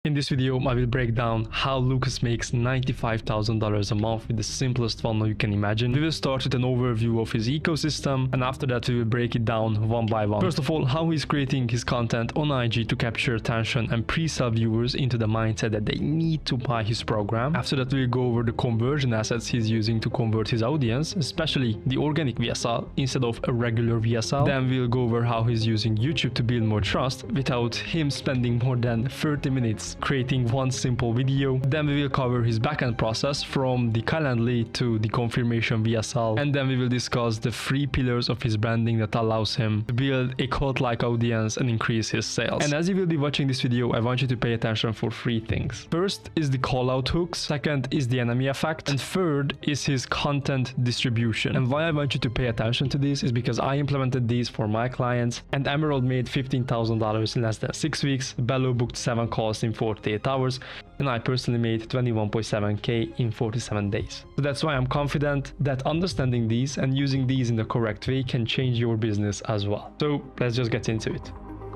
In this video, I will break down how Lucas makes $95,000 a month with the simplest funnel you can imagine. We will start with an overview of his ecosystem, and after that we will break it down one by one. First of all, how he's creating his content on IG to capture attention and pre-sell viewers into the mindset that they need to buy his program. After that, we'll go over the conversion assets he's using to convert his audience, especially the organic VSL instead of a regular VSL. Then we'll go over how he's using YouTube to build more trust without him spending more than 30 minutes creating one simple video. Then we will cover his backend process from the Calendly to the confirmation VSL, and then we will discuss the 3 pillars of his branding that allows him to build a cult-like audience and increase his sales. And as you will be watching this video, I want you to pay attention for 3 things. First is the call-out hooks, second is the enemy effect, and third is his content distribution. And why I want you to pay attention to this is because I implemented these for my clients, and Emerald made $15,000 in less than 6 weeks, Bello booked 7 calls in 48 hours, and I personally made 21.7k in 47 days. So that's why I'm confident that understanding these and using these in the correct way can change your business as well. So let's just get into it.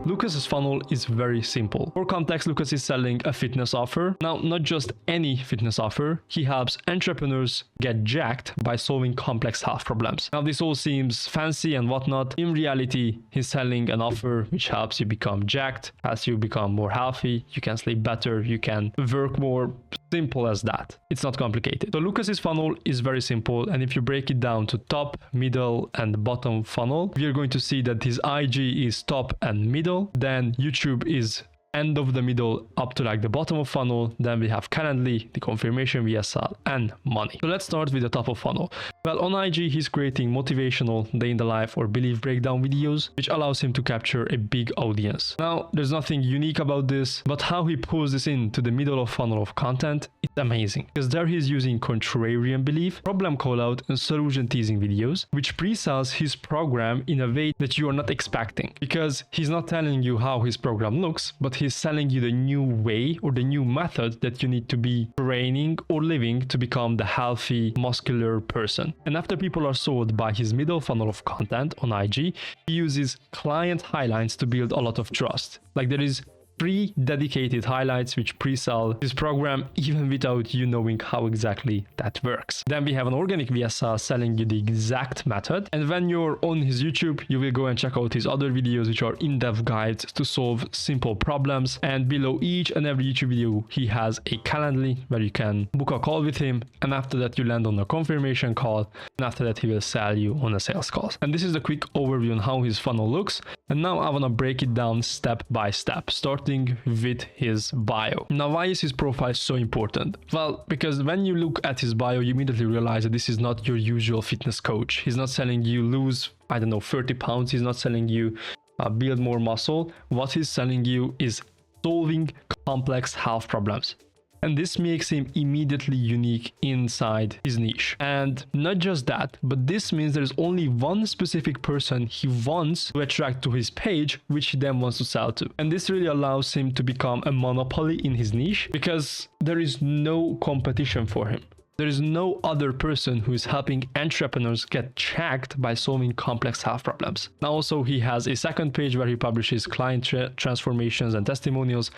Lucas's funnel is very simple. For context, Lucas is selling a fitness offer. Now, not just any fitness offer, he helps entrepreneurs get jacked by solving complex health problems. Now, this all seems fancy and whatnot. In reality, he's selling an offer which helps you become jacked, helps you become more healthy, you can sleep better, you can work more. Simple as that. It's not complicated. So Lucas's funnel is very simple, and if you break it down to top, middle, and bottom funnel, we are going to see that his IG is top and middle, then YouTube is end of the middle up to like the bottom of funnel, then we have Calendly, the confirmation VSL, and money. So let's start with the top of funnel. Well, on IG, he's creating motivational day in the life or belief breakdown videos, which allows him to capture a big audience. Now, there's nothing unique about this, but how he pulls this into the middle of funnel of content, it's amazing. Because there he's using contrarian belief, problem call out, and solution teasing videos, which pre-sells his program in a way that you are not expecting. Because he's not telling you how his program looks, but he's selling you the new way or the new method that you need to be training or living to become the healthy, muscular person. And after people are sold by his middle funnel of content on IG, he uses client highlights to build a lot of trust. Like there is 3 dedicated highlights which pre-sell his program even without you knowing how exactly that works. Then we have an organic VSL selling you the exact method. And when you're on his YouTube, you will go and check out his other videos which are in-depth guides to solve simple problems. And below each and every YouTube video, he has a Calendly where you can book a call with him. And after that, you land on a confirmation call. And after that, he will sell you on a sales call. And this is a quick overview on how his funnel looks. And now I want to break it down step by step, starting with his bio. Now, why is his profile so important? Well, because when you look at his bio, you immediately realize that this is not your usual fitness coach. He's not selling you lose, 30 pounds. He's not selling you build more muscle. What he's selling you is solving complex health problems. And this makes him immediately unique inside his niche. And not just that, but this means there's only one specific person he wants to attract to his page, which he then wants to sell to. And this really allows him to become a monopoly in his niche because there is no competition for him. There is no other person who is helping entrepreneurs get jacked by solving complex health problems. Now also he has a second page where he publishes client transformations and testimonials,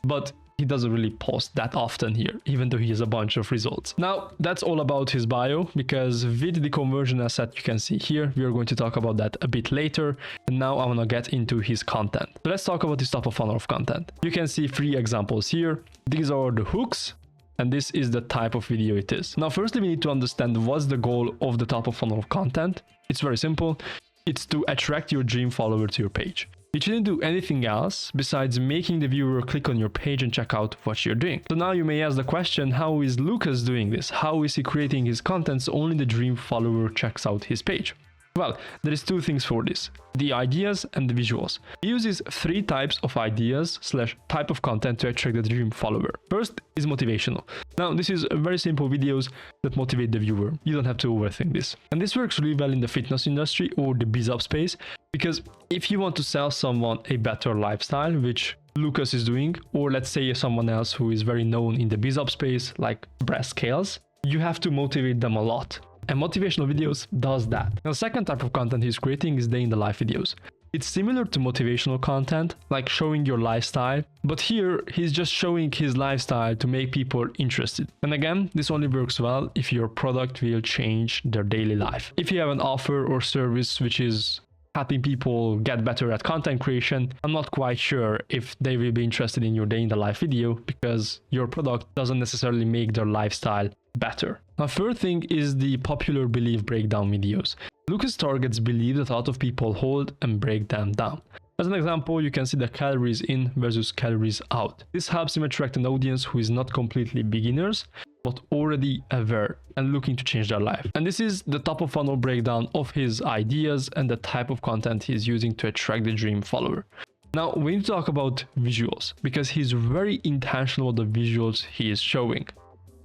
but he doesn't really post that often here, even though he has a bunch of results. Now, that's all about his bio, because with the conversion asset you can see here, we are going to talk about that a bit later. And now I want to get into his content. So let's talk about this top of funnel of content. You can see 3 examples here. These are the hooks, and this is the type of video it is. Now, firstly, we need to understand what's the goal of the top of funnel of content. It's very simple. It's to attract your dream follower to your page. You shouldn't do anything else besides making the viewer click on your page and check out what you're doing. So now you may ask the question, how is Lucas doing this? How is he creating his content so only the dream follower checks out his page? Well, there is 2 things for this: the ideas and the visuals. He uses 3 types of ideas / type of content to attract the dream follower. First is motivational. Now, this is very simple videos that motivate the viewer. You don't have to overthink this. And this works really well in the fitness industry or the biz-up space, because if you want to sell someone a better lifestyle, which Lucas is doing, or let's say someone else who is very known in the biz-up space, like breast scales, you have to motivate them a lot. And motivational videos does that. Now, the second type of content he's creating is day in the life videos. It's similar to motivational content, like showing your lifestyle, but here he's just showing his lifestyle to make people interested. And again, this only works well if your product will change their daily life. If you have an offer or service which is helping people get better at content creation, I'm not quite sure if they will be interested in your day in the life video, because your product doesn't necessarily make their lifestyle better. Now, third thing is the popular belief breakdown videos. Lucas targets beliefs that a lot of people hold and break them down. As an example, you can see the calories in versus calories out. This helps him attract an audience who is not completely beginners, but already aware and looking to change their life. And this is the top of funnel breakdown of his ideas and the type of content he's using to attract the dream follower. Now, we need to talk about visuals, because he's very intentional about the visuals he is showing.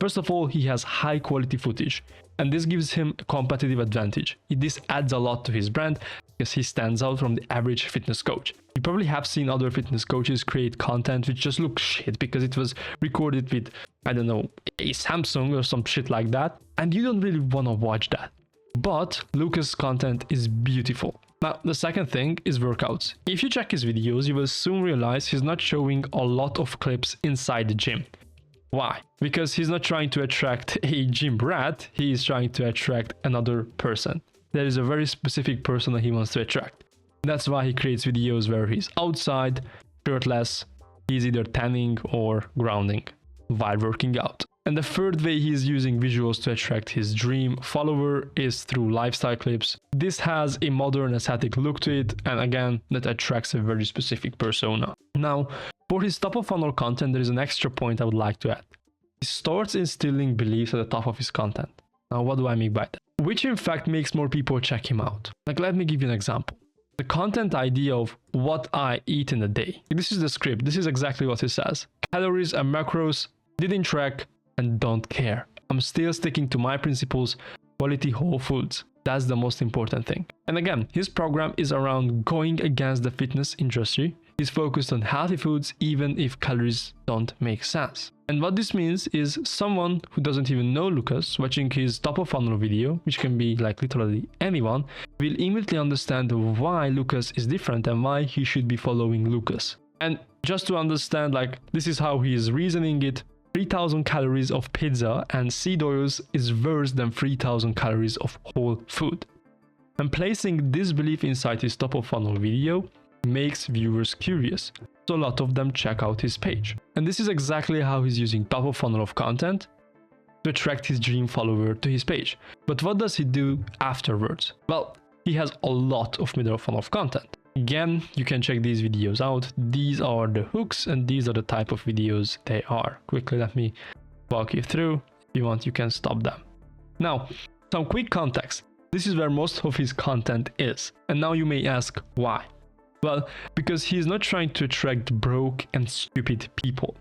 First of all, he has high quality footage, and this gives him a competitive advantage. This adds a lot to his brand because he stands out from the average fitness coach. You probably have seen other fitness coaches create content which just looks shit because it was recorded with, I don't know, a Samsung or some shit like that, and you don't really want to watch that. But Lucas' content is beautiful. Now, the second thing is workouts. If you check his videos, you will soon realize he's not showing a lot of clips inside the gym. Why? Because he's not trying to attract a gym rat, he is trying to attract another person. There is a very specific person that he wants to attract. That's why he creates videos where he's outside, shirtless, he's either tanning or grounding while working out. And the third way he's using visuals to attract his dream follower is through lifestyle clips. This has a modern aesthetic look to it, and again, that attracts a very specific persona. Now, for his top of funnel content, there is an extra point I would like to add. He starts instilling beliefs at the top of his content. Now, what do I mean by that? Which in fact makes more people check him out. Like, let me give you an example. The content idea of what I eat in a day. This is the script. This is exactly what it says. Calories and macros, didn't track, and don't care. I'm still sticking to my principles, quality whole foods. That's the most important thing. And again, his program is around going against the fitness industry. He's focused on healthy foods even if calories don't make sense. And what this means is someone who doesn't even know Lucas watching his top of funnel video, which can be like literally anyone, will immediately understand why Lucas is different and why he should be following Lucas. And just to understand, like, this is how he is reasoning it. 3,000 calories of pizza and seed oils is worse than 3,000 calories of whole food. And placing this belief inside his top of funnel video makes viewers curious, so a lot of them check out his page. And this is exactly how he's using top of funnel of content to attract his dream follower to his page. But what does he do afterwards? Well, he has a lot of middle funnel of content. Again, you can check these videos out. These are the hooks and these are the type of videos they are. Quickly, let me walk you through. If you want, you can stop them. Now, some quick context. This is where most of his content is. And now you may ask, why? Well, because he is not trying to attract broke and stupid people.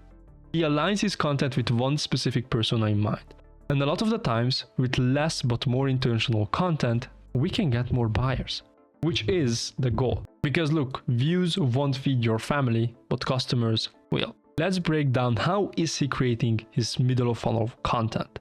He aligns his content with one specific persona in mind. And a lot of the times, with less but more intentional content, we can get more buyers, which is the goal. Because look, views won't feed your family, but customers will. Let's break down how is he creating his middle of funnel content.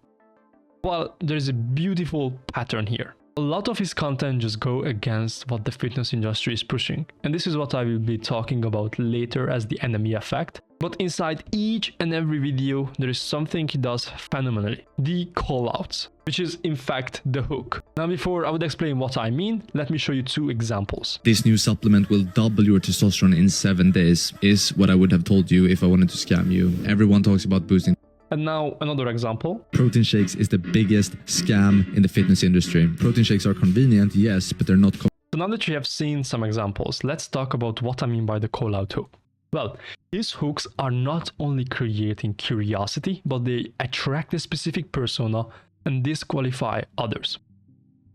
Well, there's a beautiful pattern here. A lot of his content just go against what the fitness industry is pushing. And this is what I will be talking about later as the enemy effect. But inside each and every video, there is something he does phenomenally. The callouts, which is in fact the hook. Now, before I would explain what I mean, let me show you two examples. This new supplement will double your testosterone in 7 days, is what I would have told you if I wanted to scam you. Everyone talks about boosting. And now another example. Protein shakes is the biggest scam in the fitness industry. Protein shakes are convenient, yes, but they're not. So now that you have seen some examples, let's talk about what I mean by the callout hook. Well, these hooks are not only creating curiosity, but they attract a specific persona and disqualify others,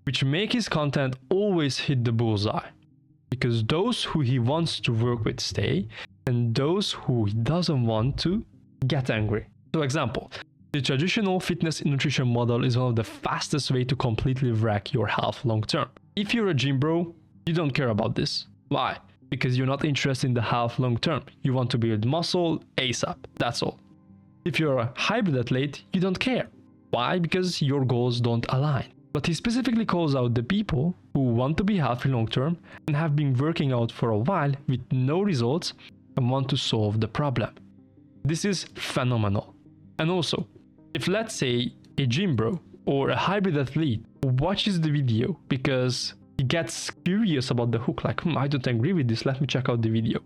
which make his content always hit the bullseye. Because those who he wants to work with stay, and those who he doesn't want to get angry. So example, the traditional fitness and nutrition model is one of the fastest way to completely wreck your health long term. If you're a gym bro, you don't care about this. Why? Because you're not interested in the health long term. You want to build muscle ASAP, that's all. If you're a hybrid athlete, you don't care. Why? Because your goals don't align. But he specifically calls out the people who want to be healthy long term and have been working out for a while with no results and want to solve the problem. This is phenomenal. And also, if let's say a gym bro or a hybrid athlete watches the video because he gets curious about the hook, like, I don't agree with this, let me check out the video.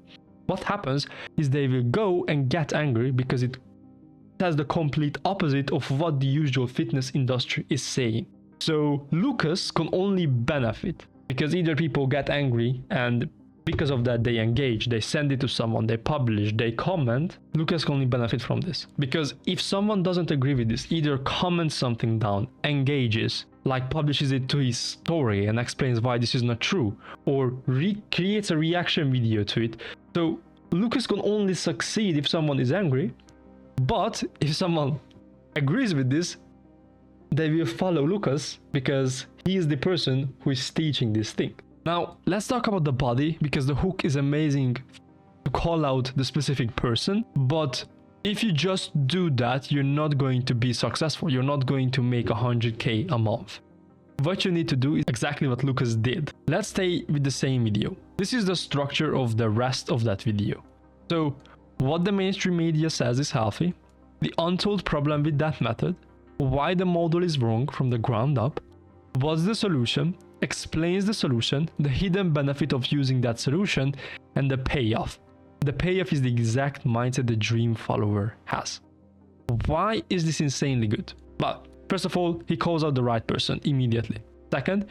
What happens is they will go and get angry because it has the complete opposite of what the usual fitness industry is saying. So Lucas can only benefit because either people get angry and because of that they engage, they send it to someone, they publish, they comment. Lucas can only benefit from this because if someone doesn't agree with this, either comments something down, engages, like publishes it to his story and explains why this is not true, or creates a reaction video to it. So Lucas can only succeed if someone is angry, but if someone agrees with this, they will follow Lucas because he is the person who is teaching this thing. Now, let's talk about the body because the hook is amazing to call out the specific person, but if you just do that, you're not going to be successful. You're not going to make 100K a month. What you need to do is exactly what Lucas did. Let's stay with the same video. This is the structure of the rest of that video. So, what the mainstream media says is healthy, the untold problem with that method, why the model is wrong from the ground up, what's the solution, explains the solution, the hidden benefit of using that solution, and the payoff. The payoff is the exact mindset the dream follower has. Why is this insanely good? Well, first of all, he calls out the right person immediately. Second,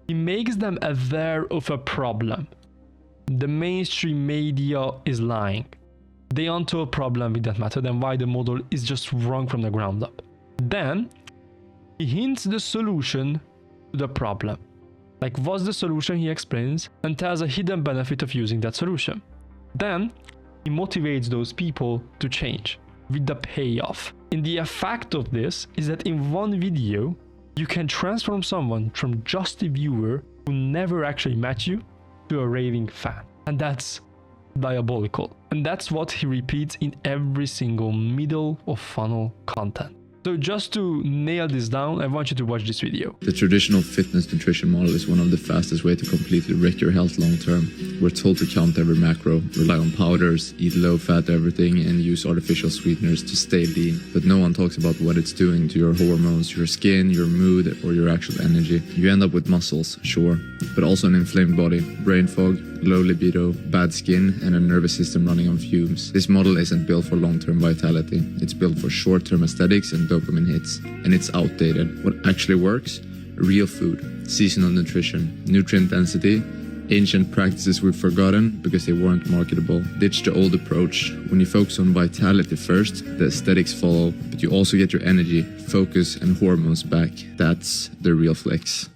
he makes them aware of a problem. The mainstream media is lying. They onto a problem with that method and why the model is just wrong from the ground up. Then, he hints the solution to the problem. Like, what's the solution, he explains, and tells a hidden benefit of using that solution. Then, he motivates those people to change with the payoff. And the effect of this is that in one video, you can transform someone from just a viewer who never actually met you to a raving fan. And that's diabolical. And that's what he repeats in every single middle of funnel content. So just to nail this down, I want you to watch this video. The traditional fitness nutrition model is one of the fastest way to completely wreck your health long term. We're told to count every macro, rely on powders, eat low fat everything, and use artificial sweeteners to stay lean. But no one talks about what it's doing to your hormones, your skin, your mood, or your actual energy. You end up with muscles, sure, but also an inflamed body, brain fog, low libido, bad skin, and a nervous system running on fumes. This model isn't built for long-term vitality. It's built for short-term aesthetics and dopamine hits. And it's outdated. What actually works? Real food, seasonal nutrition, nutrient density, ancient practices we've forgotten because they weren't marketable. Ditch the old approach. When you focus on vitality first, the aesthetics follow, but you also get your energy, focus, and hormones back. That's the real flex.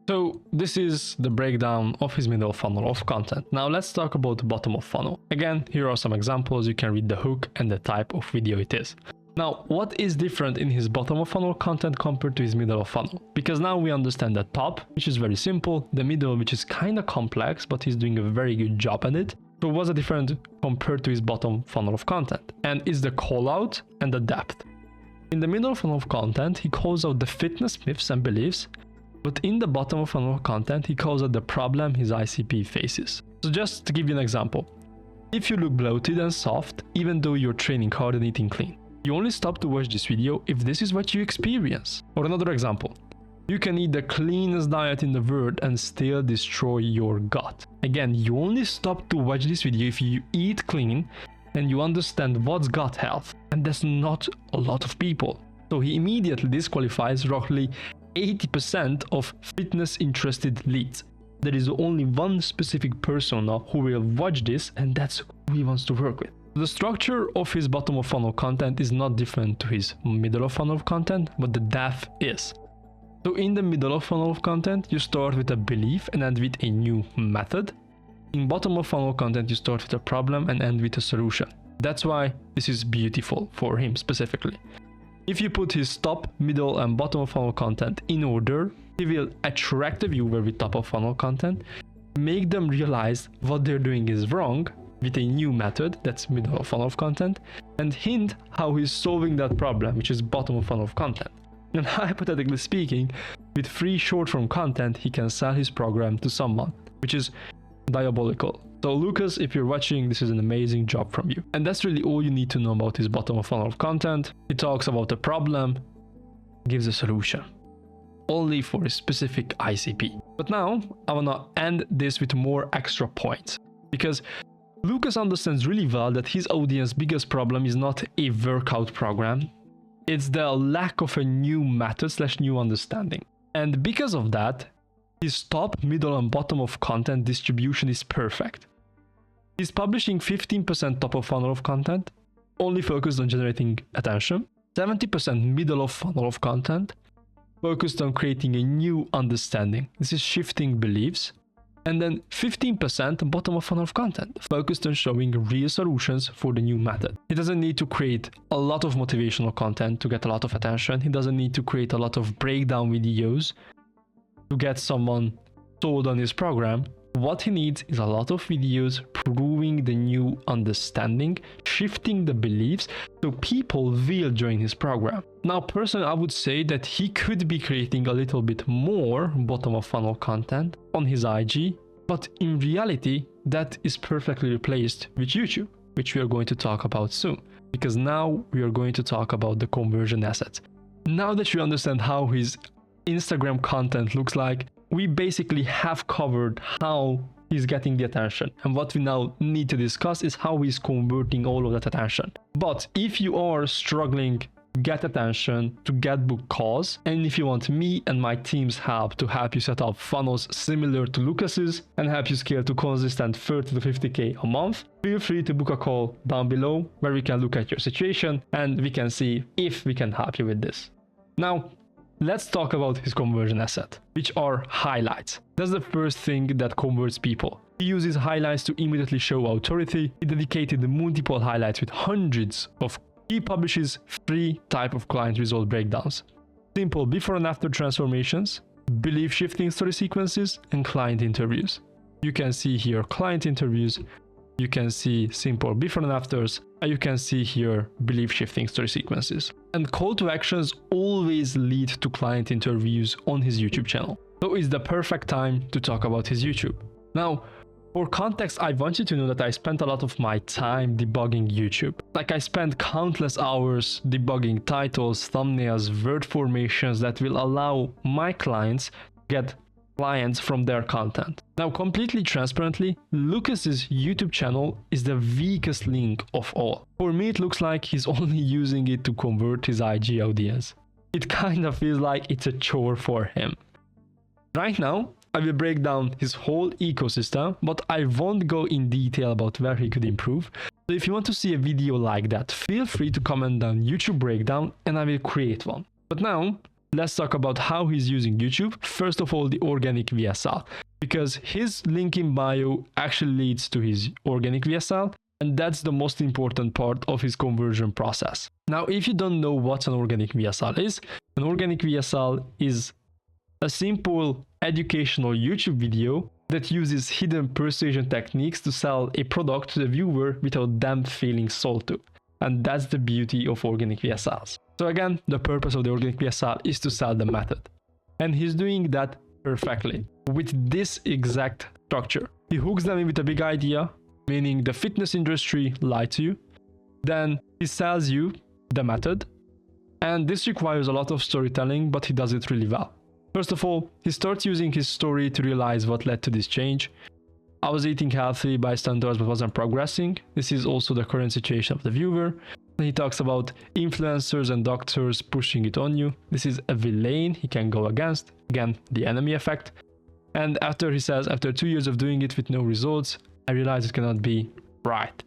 So this is the breakdown of his middle funnel of content. Now let's talk about the bottom of funnel. Again, here are some examples. You can read the hook and the type of video it is. Now, what is different in his bottom of funnel content compared to his middle of funnel? Because now we understand the top, which is very simple, the middle, which is kind of complex, but he's doing a very good job at it. So what's the difference compared to his bottom funnel of content? And is the call out and the depth. In the middle funnel of content, he calls out the fitness myths and beliefs, but in the bottom of funnel content, he calls out the problem his ICP faces. So just to give you an example, if you look bloated and soft, even though you're training hard and eating clean, you only stop to watch this video if this is what you experience. Or another example, you can eat the cleanest diet in the world and still destroy your gut. Again, you only stop to watch this video if you eat clean and you understand what's gut health. And that's not a lot of people. So he immediately disqualifies roughly 80% of fitness interested leads. There is only one specific persona who will watch this, and that's who he wants to work with. The structure of his bottom of funnel content is not different to his middle of funnel content, but the depth is. So in the middle of funnel content, you start with a belief and end with a new method. In bottom of funnel content, you start with a problem and end with a solution. That's why this is beautiful for him specifically. If you put his top, middle, and bottom of funnel content in order, he will attract the viewer with top of funnel content, make them realize what they're doing is wrong with a new method, that's middle of funnel content, and hint how he's solving that problem, which is bottom of funnel content. And hypothetically speaking, with free short-form content, he can sell his program to someone, which is diabolical. So Lucas, if you're watching, this is an amazing job from you. And that's really all you need to know about his bottom of funnel of content. He talks about a problem, gives a solution, only for a specific ICP. But now I wanna end this with more extra points, because Lucas understands really well that his audience's biggest problem is not a workout program, it's the lack of a new method / new understanding. And because of that, his top, middle, and bottom of content distribution is perfect. He's publishing 15% top of funnel of content, only focused on generating attention, 70% middle of funnel of content, focused on creating a new understanding. This is shifting beliefs. And then 15% bottom of funnel of content, focused on showing real solutions for the new method. He doesn't need to create a lot of motivational content to get a lot of attention. He doesn't need to create a lot of breakdown videos to get someone sold on his program. What he needs is a lot of videos proving the new understanding, shifting the beliefs, so people will join his program. Now, personally, I would say that he could be creating a little bit more bottom of funnel content on his IG, but in reality, that is perfectly replaced with YouTube, which we are going to talk about soon, because now we are going to talk about the conversion assets. Now that you understand how his Instagram content looks like, we basically have covered how he's getting the attention. And what we now need to discuss is how he's converting all of that attention. But if you are struggling to get attention, to get book calls, and if you want me and my team's help to help you set up funnels similar to Lucas's and help you scale to consistent 30 to 50K a month, feel free to book a call down below where we can look at your situation and we can see if we can help you with this. Now, let's talk about his conversion asset, which are highlights. That's the first thing that converts people. He uses highlights to immediately show authority. He dedicated multiple highlights with hundreds of. He publishes 3 types of client result breakdowns: simple before and after transformations, belief shifting story sequences, and client interviews. You can see here client interviews, you can see simple before and afters, and you can see here belief shifting story sequences. And call to actions always lead to client interviews on his YouTube channel. So it's the perfect time to talk about his YouTube. Now, for context, I want you to know that I spent a lot of my time debugging YouTube. Like, I spent countless hours debugging titles, thumbnails, word formations that will allow my clients to get clients from their content. Now, completely transparently, Lucas's YouTube channel is the weakest link of all. For me, it looks like he's only using it to convert his IG audience. It kind of feels like it's a chore for him. Right now, I will break down his whole ecosystem, but I won't go in detail about where he could improve. So if you want to see a video like that, feel free to comment down YouTube breakdown and I will create one. But now, let's talk about how he's using YouTube. First of all, the organic VSL, because his link in bio actually leads to his organic VSL, and that's the most important part of his conversion process. Now, if you don't know what an organic VSL is, an organic VSL is a simple educational YouTube video that uses hidden persuasion techniques to sell a product to the viewer without them feeling sold to. And that's the beauty of organic VSLs. So again, the purpose of the organic VSL is to sell the method. And he's doing that perfectly with this exact structure. He hooks them in with a big idea, meaning the fitness industry lied to you. Then he sells you the method. And this requires a lot of storytelling, but he does it really well. First of all, he starts using his story to realize what led to this change. I was eating healthy by standards but wasn't progressing. This is also the current situation of the viewer. He talks about influencers and doctors pushing it on you. This is a villain he can go against. Again, the enemy effect. And after he says, after 2 years of doing it with no results, I realized it cannot be right.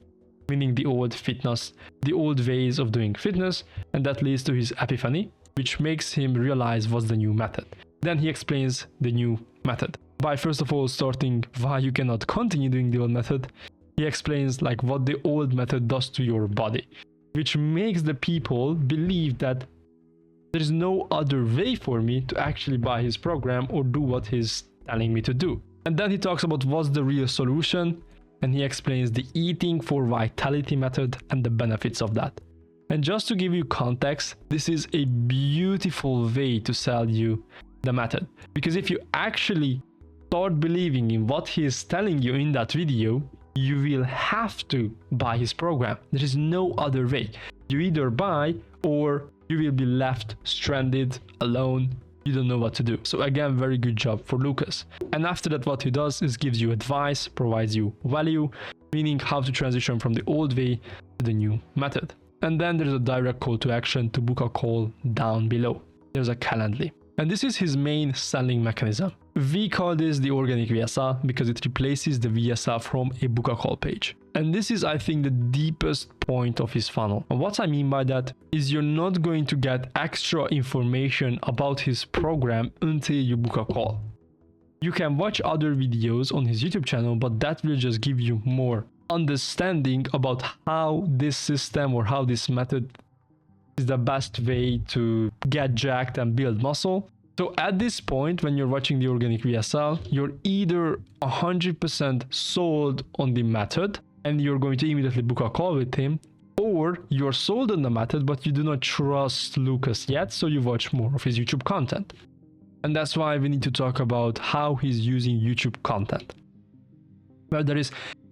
Meaning the old fitness, the old ways of doing fitness, and that leads to his epiphany, which makes him realize what's the new method. Then he explains the new method. By first of all starting why you cannot continue doing the old method, he explains like what the old method does to your body, which makes the people believe that there is no other way for me to actually buy his program or do what he's telling me to do. And then he talks about what's the real solution, and he explains the eating for vitality method and the benefits of that. And just to give you context, this is a beautiful way to sell you the method. Because if you actually start believing in what he is telling you in that video, you will have to buy his program. There is no other way. You either buy or you will be left stranded, alone. You don't know what to do. So again, very good job for Lucas. And after that, what he does is gives you advice, provides you value, meaning how to transition from the old way to the new method. And then there's a direct call to action to book a call down below. There's a Calendly. And this is his main selling mechanism. We call this the organic VSL because it replaces the VSL from a book a call page. And this is, I think, the deepest point of his funnel. And what I mean by that is you're not going to get extra information about his program until you book a call. You can watch other videos on his YouTube channel, but that will just give you more understanding about how this system or how this method is the best way to get jacked and build muscle. So at this point, when you're watching the organic VSL, you're either 100% sold on the method and you're going to immediately book a call with him, or you're sold on the method but you do not trust Lucas yet, so you watch more of his YouTube content. And that's why we need to talk about how he's using YouTube content. Well, there is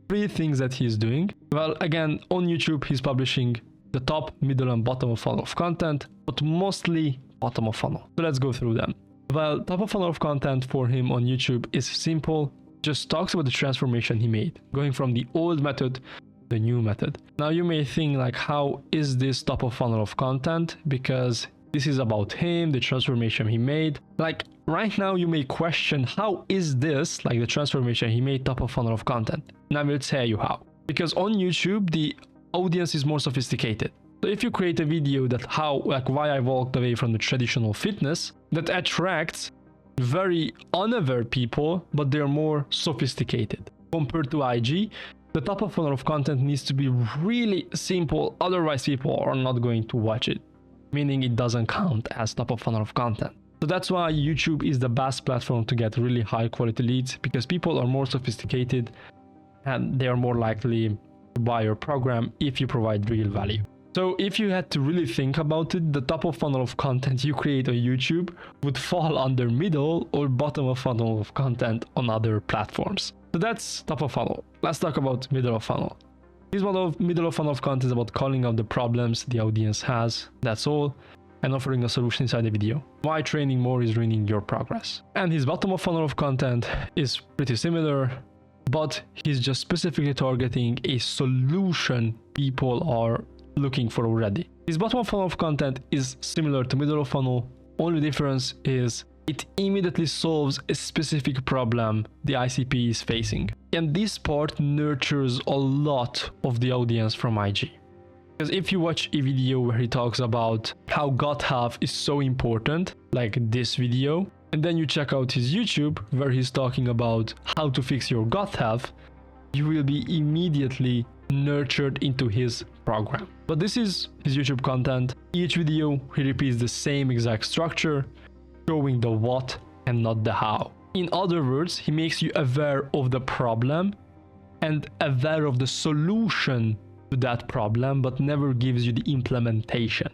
3 things that he's doing. Well, again, on YouTube, he's publishing the top, middle, and bottom of funnel of content, but mostly bottom of funnel. So let's go through them. Well, top of funnel of content for him on YouTube is simple, just talks about the transformation he made, going from the old method to the new method. Now you may think like, how is this top of funnel of content? Because this is about him, the transformation he made. Like right now you may question, how is this, like the transformation he made, top of funnel of content? And I will tell you how. Because on YouTube, the audience is more sophisticated. So if you create a video that why I walked away from the traditional fitness, that attracts very unaware people, but they're more sophisticated. Compared to IG, the top of funnel of content needs to be really simple, otherwise people are not going to watch it, meaning it doesn't count as top of funnel of content. So that's why YouTube is the best platform to get really high quality leads, because people are more sophisticated and they are more likely to buy your program if you provide real value. So if you had to really think about it, the top of funnel of content you create on YouTube would fall under middle or bottom of funnel of content on other platforms. So that's top of funnel. Let's talk about middle of funnel. His middle of funnel of content is about calling out the problems the audience has, that's all, and offering a solution inside the video. Why training more is ruining your progress. And his bottom of funnel of content is pretty similar, but he's just specifically targeting a solution people are looking for already. His bottom of funnel of content is similar to middle of funnel. Only difference is it immediately solves a specific problem the ICP is facing. And this part nurtures a lot of the audience from IG. Because if you watch a video where he talks about how gut health is so important, like this video, and then you check out his YouTube where he's talking about how to fix your gut health, you will be immediately nurtured into his program. But this is his YouTube content. Each video he repeats the same exact structure, showing the what and not the how. In other words, he makes you aware of the problem and aware of the solution to that problem, but never gives you the implementation.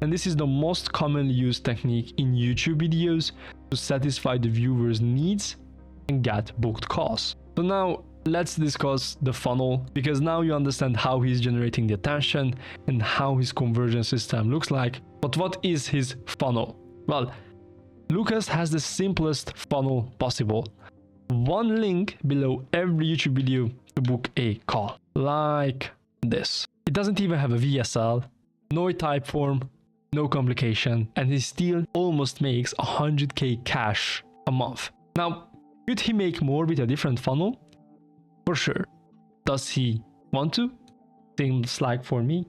And this is the most commonly used technique in YouTube videos to satisfy the viewer's needs and get booked calls. So now let's discuss the funnel, because now you understand how he's generating the attention and how his conversion system looks like. But what is his funnel? Well, Lucas has the simplest funnel possible. One link below every YouTube video to book a call, like this. It doesn't even have a VSL, no type form, no complication, and he still almost makes 100k cash a month. Now, could he make more with a different funnel? For sure. Does he want to? Seems like for me,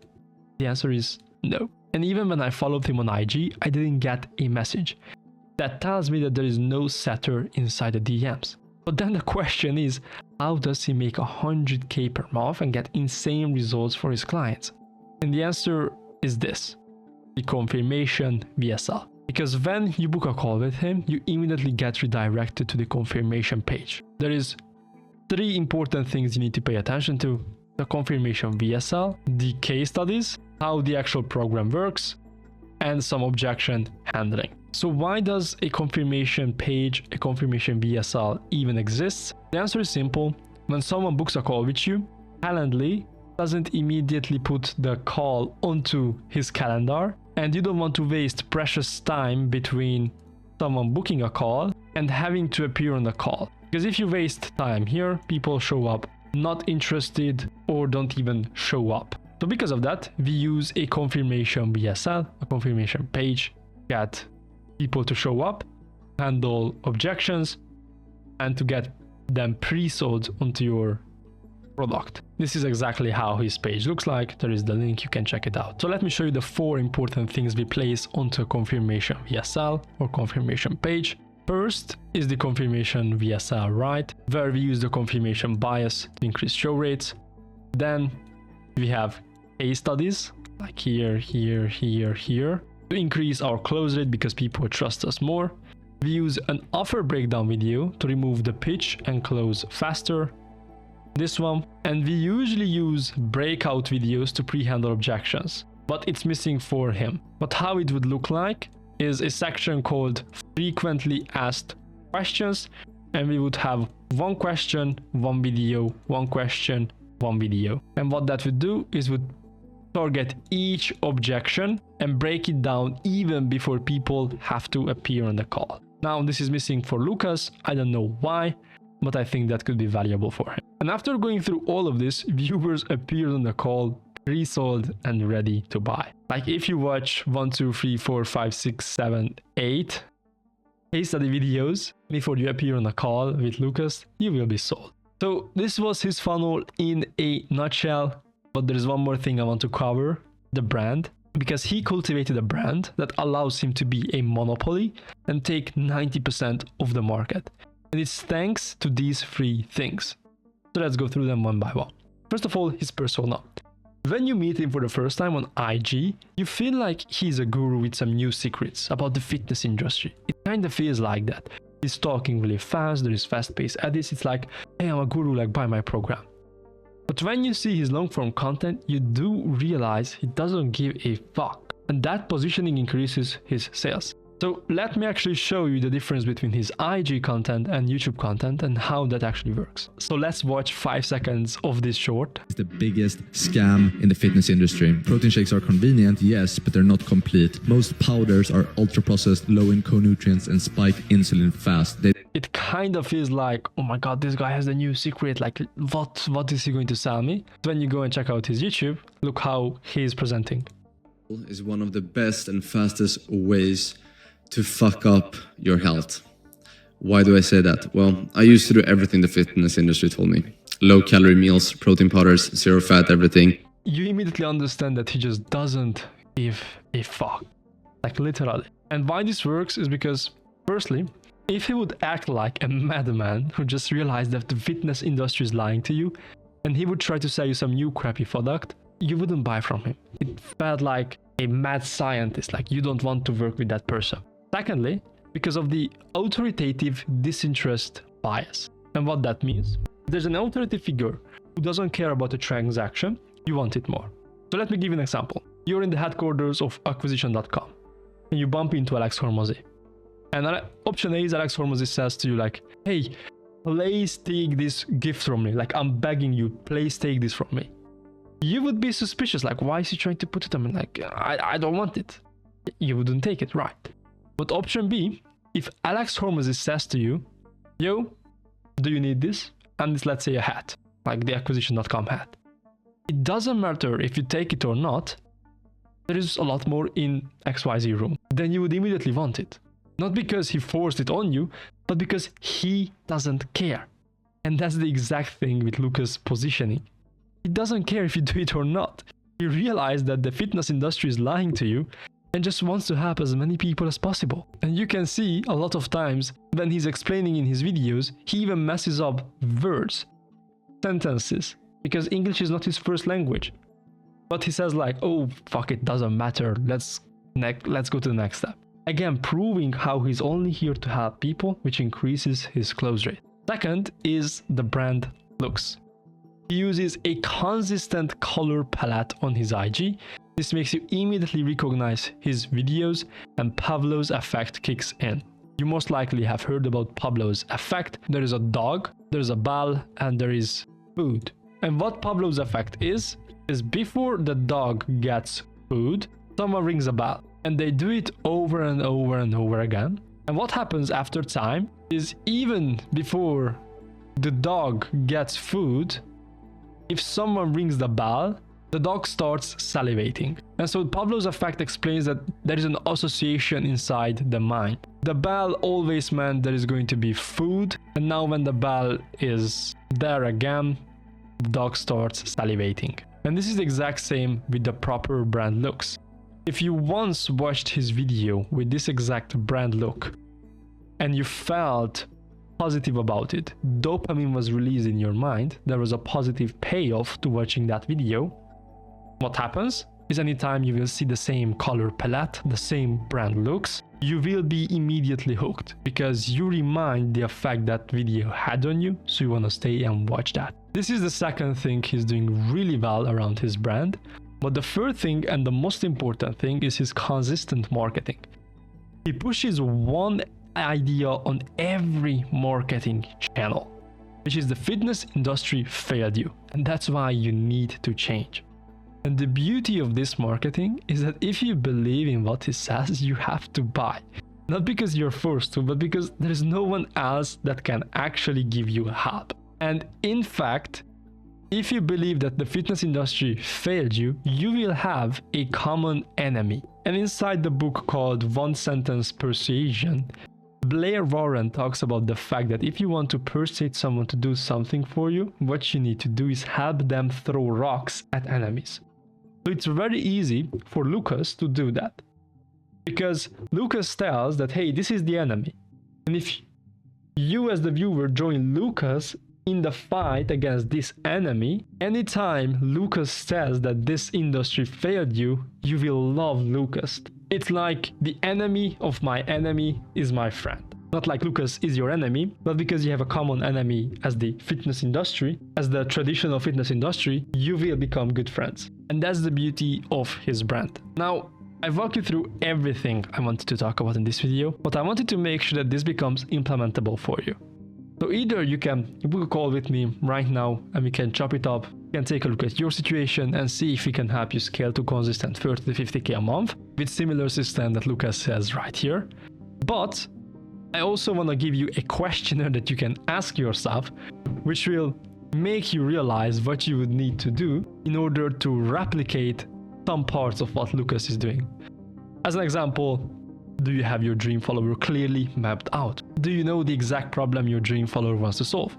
the answer is no. And even when I followed him on IG, I didn't get a message. That tells me that there is no setter inside the DMs. But then the question is, how does he make 100k per month and get insane results for his clients? And the answer is this: the confirmation VSL. Because when you book a call with him, you immediately get redirected to the confirmation page. There is 3 important things you need to pay attention to: the confirmation VSL, the case studies, how the actual program works, and some objection handling. So why does a confirmation page, a confirmation VSL even exist? The answer is simple. When someone books a call with you, Calendly doesn't immediately put the call onto his calendar, and you don't want to waste precious time between someone booking a call and having to appear on the call. Because if you waste time here, people show up not interested or don't even show up. So because of that, we use a confirmation VSL, a confirmation page, get people to show up, handle objections, and to get them pre-sold onto your product. This is exactly how his page looks like. There is the link, you can check it out. So let me show you the 4 important things we place onto a confirmation VSL or confirmation page. First is the confirmation VSL right, where we use the confirmation bias to increase show rates. Then we have case studies like here, here, here, here to increase our close rate because people trust us more. We use an offer breakdown video to remove the pitch and close faster. This one. And we usually use breakout videos to pre-handle objections, but it's missing for him. But how it would look like is a section called frequently asked questions, and we would have 1 question, 1 video, 1 question, 1 video. And what that would do is would target each objection and break it down even before people have to appear on the call. Now this is missing for Lucas. I don't know why, but I think that could be valuable for him. And after going through all of this, viewers appeared on the call, pre-sold and ready to buy. Like if you watch 1, 2, 3, 4, 5, 6, 7, 8 case study videos before you appear on the call with Lucas, you will be sold. So this was his funnel in a nutshell, but there is one more thing I want to cover, the brand, because he cultivated a brand that allows him to be a monopoly and take 90% of the market. And it's thanks to these 3 things. So let's go through them one by one. First of all, his persona. When you meet him for the first time on IG, you feel like he's a guru with some new secrets about the fitness industry. It kind of feels like that. He's talking really fast, there is fast-paced edits, it's like, hey, I'm a guru, like buy my program. But when you see his long-form content, you do realize he doesn't give a fuck. And that positioning increases his sales. So let me actually show you the difference between his IG content and YouTube content and how that actually works. So let's watch 5 seconds of this short. It's the biggest scam in the fitness industry. Protein shakes are convenient, yes, but they're not complete. Most powders are ultra-processed, low in co-nutrients and spike insulin fast. It kind of feels like, oh my god, this guy has the new secret, like what is he going to sell me? When you go and check out his YouTube, look how he is presenting. Is one of the best and fastest ways to fuck up your health. Why do I say that? Well, I used to do everything the fitness industry told me. Low calorie meals, protein powders, zero fat, everything. You immediately understand that he just doesn't give a fuck. Like literally. And why this works is because, firstly, if he would act like a madman who just realized that the fitness industry is lying to you, and he would try to sell you some new crappy product, you wouldn't buy from him. It felt like a mad scientist, like you don't want to work with that person. Secondly, because of the authoritative disinterest bias. And what that means, there's an authoritative figure who doesn't care about the transaction, you want it more. So let me give you an example. You're in the headquarters of acquisition.com and you bump into Alex Hormozy. And option A is Alex Hormozy says to you like, hey, please take this gift from me. Like, I'm begging you, please take this from me. You would be suspicious, like, why is he trying to put it on me? Like, I don't want it. You wouldn't take it, right? But option B, if Alex Hormozy says to you, yo, do you need this? And it's, let's say, a hat, like the acquisition.com hat. It doesn't matter if you take it or not, there is a lot more in XYZ room. Then you would immediately want it. Not because he forced it on you, but because he doesn't care. And that's the exact thing with Lucas' positioning. He doesn't care if you do it or not. He realized that the fitness industry is lying to you and just wants to help as many people as possible. And you can see a lot of times when he's explaining in his videos, he even messes up words, sentences, because English is not his first language. But he says like, oh, fuck it, doesn't matter. Let's go to the next step. Again, proving how he's only here to help people, which increases his close rate. Second is the brand looks. He uses a consistent color palette on his IG, This makes you immediately recognize his videos and Pavlov's effect kicks in. You most likely have heard about Pavlov's effect. There is a dog, there is a ball, and there is food. And what Pavlov's effect is before the dog gets food, someone rings a bell. And they do it over and over and over again. And what happens after time is even before the dog gets food, if someone rings the bell, the dog starts salivating. And so Pavlov's effect explains that there is an association inside the mind. The bell always meant there is going to be food, and now when the bell is there again, the dog starts salivating. And this is the exact same with the proper brand looks. If you once watched his video with this exact brand look and you felt positive about it, dopamine was released in your mind, there was a positive payoff to watching that video. What happens is anytime you will see the same color palette, the same brand looks, you will be immediately hooked because you remind the effect that video had on you, so you want to stay and watch that. This is the second thing he's doing really well around his brand. But the third thing and the most important thing is his consistent marketing. He pushes one idea on every marketing channel, which is the fitness industry failed you, and that's why you need to change. And the beauty of this marketing is that if you believe in what he says, you have to buy. Not because you're forced to, but because there is no one else that can actually give you help. And in fact, if you believe that the fitness industry failed you, you will have a common enemy. And inside the book called One Sentence Persuasion, Blair Warren talks about the fact that if you want to persuade someone to do something for you, what you need to do is help them throw rocks at enemies. So it's very easy for Lucas to do that. Because Lucas tells that, hey, this is the enemy. And if you as the viewer join Lucas in the fight against this enemy, anytime Lucas says that this industry failed you, you will love Lucas. It's like the enemy of my enemy is my friend. Not like Lucas is your enemy, but because you have a common enemy as the fitness industry, as the traditional fitness industry, you will become good friends. And that's the beauty of his brand. Now, I walked you through everything I wanted to talk about in this video, but I wanted to make sure that this becomes implementable for you. So either you can book a call with me right now and we can chop it up. You can take a look at your situation and see if we can help you scale to consistent 30 to 50k a month with similar system that Lucas says right here. But I also want to give you a questionnaire that you can ask yourself, which will make you realize what you would need to do in order to replicate some parts of what Lucas is doing. As an example, do you have your dream follower clearly mapped out? Do you know the exact problem your dream follower wants to solve?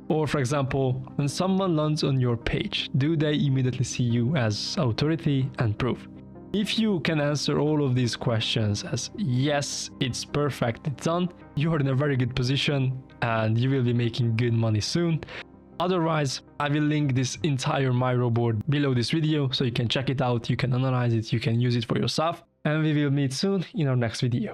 Or for example, when someone lands on your page, do they immediately see you as authority and proof? If you can answer all of these questions as yes, it's perfect, it's done, you are in a very good position and you will be making good money soon. Otherwise, I will link this entire Miro board below this video so you can check it out, you can analyze it, you can use it for yourself. And we will meet soon in our next video.